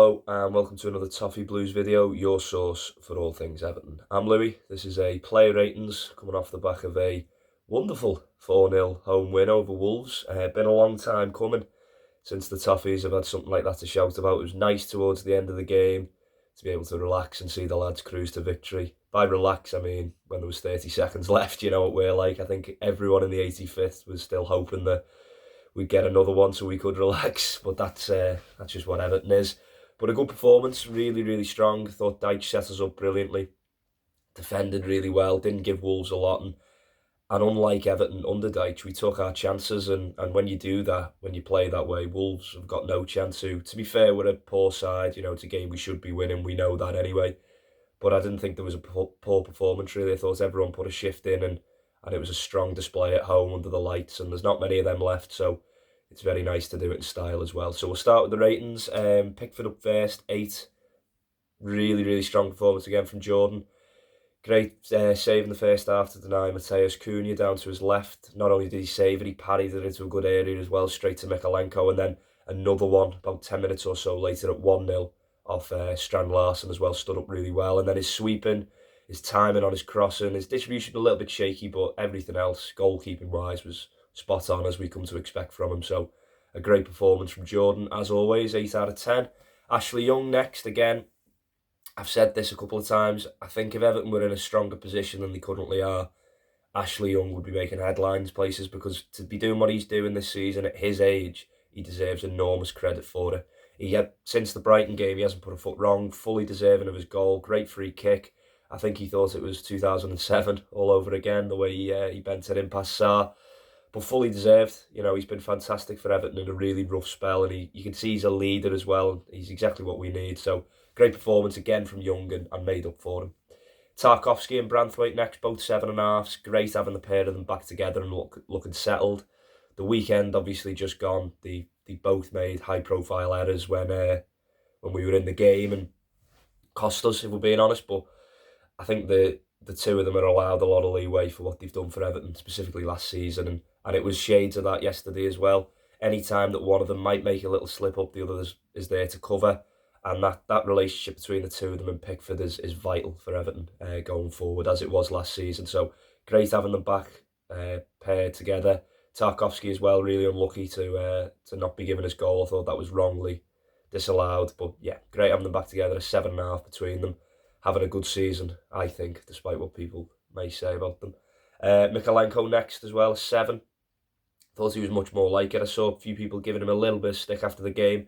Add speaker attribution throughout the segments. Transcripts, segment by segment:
Speaker 1: Hello and welcome to another Toffee Blues video, your source for all things Everton. I'm Louis. This is a player ratings coming off the back of a wonderful 4-0 home win over Wolves. Been a long time coming since the Toffees have had something like that to shout about. It was nice towards the end of the game to be able to relax and see the lads cruise to victory. By relax, I mean when there was 30 seconds left, you know what we're like. I think everyone in the 85th was still hoping that we'd get another one so we could relax, but that's just what Everton is. But a good performance, really strong. Thought Dyche set us up brilliantly, defended really well, didn't give Wolves a lot, and unlike Everton under Dyche, we took our chances, and when you do that, when you play that way, Wolves have got no chance to be fair, we're a poor side, it's a game we should be winning, we know that anyway, but I didn't think there was a poor performance really. I thought everyone put a shift in, and it was a strong display at home under the lights, and there's not many of them left, so it's very nice to do it in style as well. So we'll start with the ratings. Pickford up first, 8. Really strong performance again from Jordan. Great save in the first half to deny Mateus Cunha down to his left. Not only did he save it, he parried it into a good area as well, straight to Mikalenko, and then another one about 10 minutes or so later at 1-0 off Strand Larsen as well, stood up really well. And then his sweeping, his timing on his crossing, his distribution a little bit shaky, but everything else, goalkeeping-wise, was spot on as we come to expect from him. So a great performance from Jordan, as always, 8 out of 10. Ashley Young next, again. I've said this a couple of times. I think if Everton were in a stronger position than they currently are, Ashley Young would be making headlines places, because to be doing what he's doing this season at his age, he deserves enormous credit for it. Since the Brighton game, he hasn't put a foot wrong, fully deserving of his goal, great free kick. I think he thought it was 2007 all over again, the way he bent it in past Sarr. But fully deserved. He's been fantastic for Everton in a really rough spell, and you can see he's a leader as well. He's exactly what we need. So great performance again from Young, and made up for him. Tarkowski and Branthwaite next, both 7.5s. Great having the pair of them back together and looking settled. The weekend obviously just gone. They both made high-profile errors when we were in the game and cost us, if we're being honest. But I think the two of them are allowed a lot of leeway for what they've done for Everton, specifically last season, and it was shades of that yesterday as well. Any time that one of them might make a little slip up, the other is there to cover, and that relationship between the two of them and Pickford is vital for Everton going forward, as it was last season. So great having them back paired together. Tarkowski as well, really unlucky to not be given his goal. I thought that was wrongly disallowed, but yeah, great having them back together. A 7.5 between them. Having a good season, I think, despite what people may say about them. Mikalenko next as well, 7. Thought he was much more like it. I saw a few people giving him a little bit of stick after the game.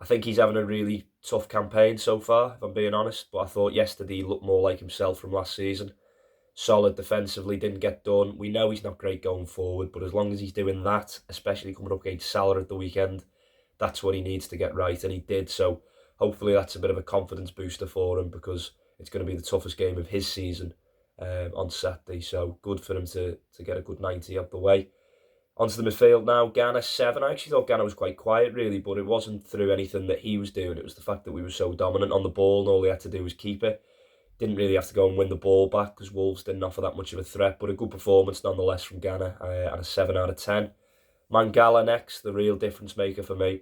Speaker 1: I think he's having a really tough campaign so far, if I'm being honest. But I thought yesterday he looked more like himself from last season. Solid defensively, didn't get done. We know he's not great going forward, but as long as he's doing that, especially coming up against Salah at the weekend, that's what he needs to get right, and he did. So hopefully that's a bit of a confidence booster for him, because it's going to be the toughest game of his season on Saturday. So good for him to get a good 90 out the way. Onto the midfield now. Ghana 7. I actually thought Ghana was quite quiet, really, but it wasn't through anything that he was doing. It was the fact that we were so dominant on the ball, and all he had to do was keep it. Didn't really have to go and win the ball back, because Wolves didn't offer that much of a threat, but a good performance nonetheless from Ghana, and a 7 out of 10. Mangala next, the real difference maker for me.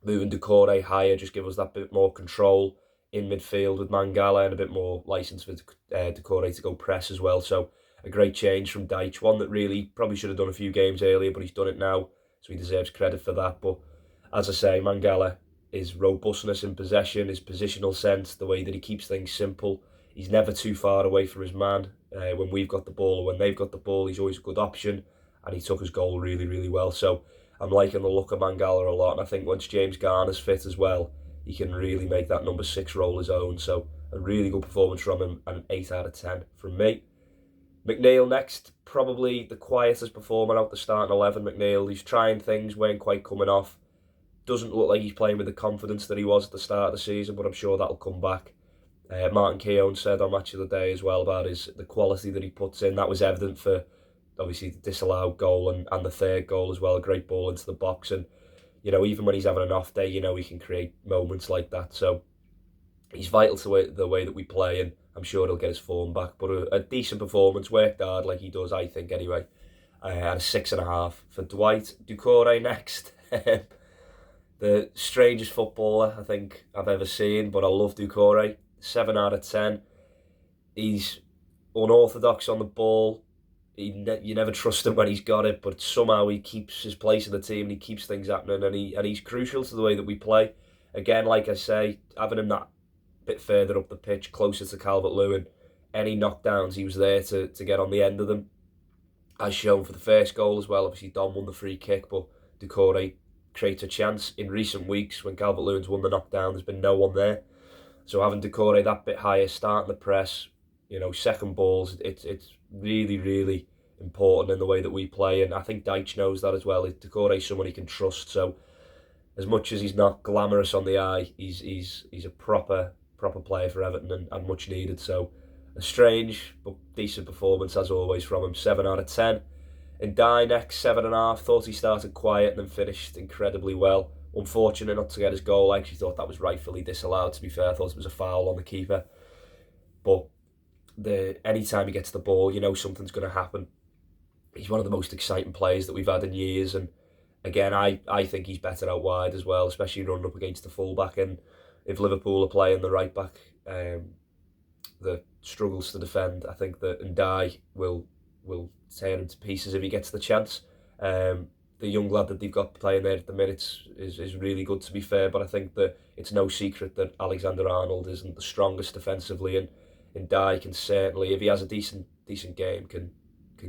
Speaker 1: Moving Decore higher, just give us that bit more control in midfield with Mangala, and a bit more license for Decore to go press as well. So a great change from Dyche, one that really probably should have done a few games earlier, but he's done it now, so he deserves credit for that. But as I say, Mangala, his robustness in possession, his positional sense, the way that he keeps things simple, he's never too far away from his man. When we've got the ball or when they've got the ball, he's always a good option, and he took his goal really well. So I'm liking the look of Mangala a lot, and I think once James Garner's fit as well, he can really make that number 6 role his own. So a really good performance from him, and an 8 out of 10 from me. McNeil next, probably the quietest performer out the starting 11. McNeil, he's trying things, weren't quite coming off. Doesn't look like he's playing with the confidence that he was at the start of the season, but I'm sure that'll come back. Martin Keown said on Match of the Day as well about the quality that he puts in. That was evident for obviously the disallowed goal and the third goal as well. A great ball into the box, and even when he's having an off day, he can create moments like that. So he's vital to the way that we play, and I'm sure he'll get his form back. But a decent performance, worked hard like he does, I think, anyway. And a 6.5 for Dwight. Decore next. The strangest footballer I think I've ever seen, but I love Doucouré. 7 out of 10. He's unorthodox on the ball. You never trust him when he's got it, but somehow he keeps his place in the team and he keeps things happening, and he's crucial to the way that we play. Again, like I say, having him that bit further up the pitch, closer to Calvert-Lewin, any knockdowns, he was there to get on the end of them. As shown for the first goal as well, obviously Dom won the free kick, but Doucouré creates a chance. In recent weeks, when Calvert-Lewin's won the knockdown, there's been no one there. So having Doucouré that bit higher, starting the press, second balls, it's really, really important in the way that we play. And I think Dyche knows that as well. Doucouré's someone he can trust. So as much as he's not glamorous on the eye, he's a proper player for Everton, and much needed. So a strange but decent performance as always from him. 7 out of 10. Ndiaye next, 7.5. Thought he started quiet and then finished incredibly well. Unfortunate not to get his goal. I actually thought that was rightfully disallowed, to be fair. I thought it was a foul on the keeper. But anytime he gets the ball, you know something's going to happen. He's one of the most exciting players that we've had in years. And again, I think he's better out wide as well, especially running up against the fullback. And if Liverpool are playing the right back that struggles to defend, I think that Ndiaye will tear him to pieces if he gets the chance. The young lad that they've got playing there at the minute is really good, to be fair, but I think that it's no secret that Alexander-Arnold isn't the strongest defensively, and Ndiaye can certainly, if he has a decent game, can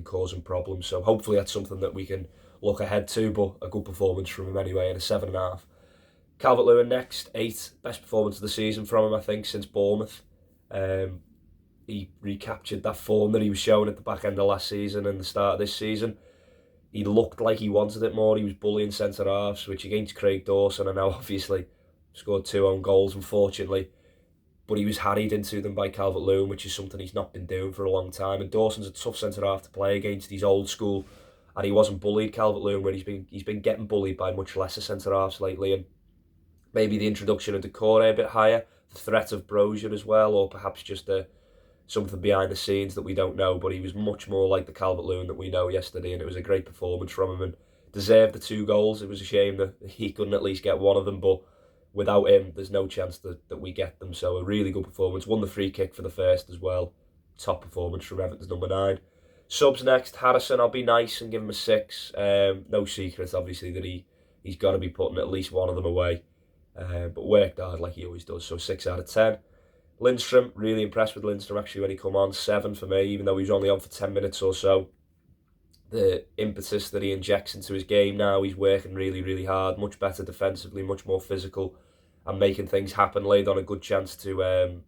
Speaker 1: cause him problems. So hopefully that's something that we can look ahead to, but a good performance from him anyway, and a 7.5. Calvert-Lewin next, 8. Best performance of the season from him, I think, since Bournemouth. He recaptured that form that he was showing at the back end of last season and the start of this season. He looked like he wanted it more. He was bullying centre-halves, which against Craig Dawson, and now obviously scored 2 own goals, unfortunately. But he was harried into them by Calvert-Lewin, which is something he's not been doing for a long time. And Dawson's a tough centre-half to play against. He's old school, and he wasn't bullied, Calvert-Lewin, where he's been getting bullied by much lesser centre-halves lately. And maybe the introduction of Doucouré a bit higher, the threat of Broja as well, or perhaps just something behind the scenes that we don't know, but he was much more like the Calvert-Lewin that we know yesterday, and it was a great performance from him and deserved the 2 goals. It was a shame that he couldn't at least get one of them, but without him, there's no chance that we get them. So a really good performance. Won the free kick for the first as well. Top performance from Everton's number 9. Subs next, Harrison. I'll be nice and give him a 6. No secret, obviously, that he's got to be putting at least one of them away. But worked hard like he always does. So 6 out of 10. Lindstrom, really impressed with Lindstrom actually when he come on. 7 for me, even though he was only on for 10 minutes or so. The impetus that he injects into his game now, he's working really, really hard. Much better defensively, much more physical, and making things happen. Laid on a good chance to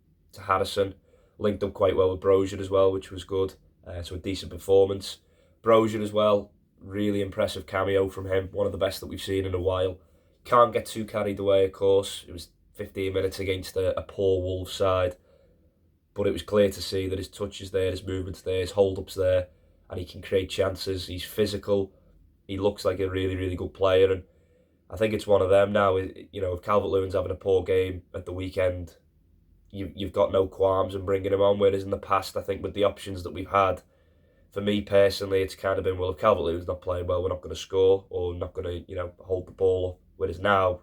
Speaker 1: Harrison. Linked up quite well with Broja as well, which was good. So a decent performance. Broja as well, really impressive cameo from him. One of the best that we've seen in a while. Can't get too carried away, of course. It was 15 minutes against a poor Wolves side, but it was clear to see that his touch is there, his movement's there, his hold-up's there, and he can create chances. He's physical. He looks like a really, really good player, and I think it's one of them now. If Calvert-Lewin's having a poor game at the weekend, you've got no qualms in bringing him on, whereas in the past, I think with the options that we've had, for me personally, it's kind of been, well, if Calvert-Lewin's not playing well, we're not going to score, or not going to, hold the ball up, whereas now,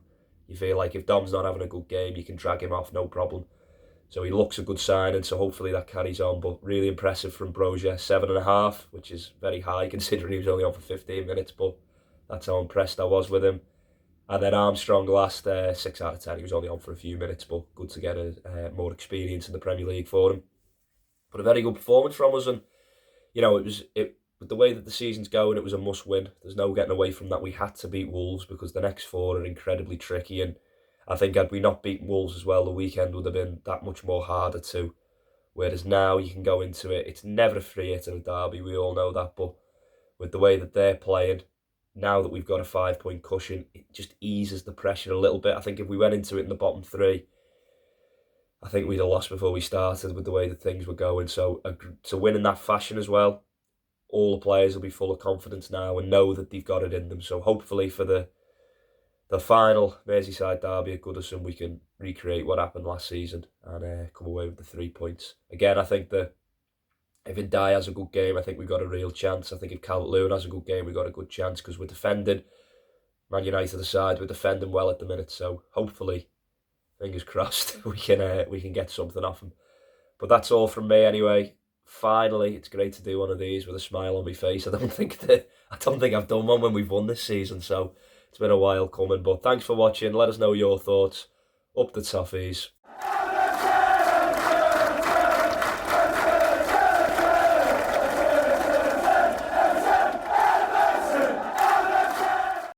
Speaker 1: you feel like if Dom's not having a good game, you can drag him off, no problem. So he looks a good signing, so hopefully that carries on. But really impressive from Broja, 7.5, which is very high considering he was only on for 15 minutes. But that's how impressed I was with him. And then Armstrong last, 6 out of 10. He was only on for a few minutes, but good to get more experience in the Premier League for him. But a very good performance from us, and with the way that the season's going, it was a must-win. There's no getting away from that. We had to beat Wolves because the next 4 are incredibly tricky, and I think had we not beaten Wolves as well, the weekend would have been that much more harder too. Whereas now you can go into it, it's never a free hit in a derby, we all know that, but with the way that they're playing, now that we've got a 5-point cushion, it just eases the pressure a little bit. I think if we went into it in the bottom 3, I think we'd have lost before we started with the way that things were going. So to win in that fashion as well, all the players will be full of confidence now and know that they've got it in them. So hopefully for the final Merseyside derby at Goodison, we can recreate what happened last season and come away with the 3 points. Again, I think that if Ndiaye has a good game, I think we've got a real chance. I think if Calvert-Lewin has a good game, we've got a good chance because we're defending. Man United aside, we're defending well at the minute, so hopefully, fingers crossed, we can get something off them. But that's all from me anyway. Finally, it's great to do one of these with a smile on my face. I don't think I've done one when we've won this season, so it's been a while coming. But thanks for watching. Let us know your thoughts. Up the toffees.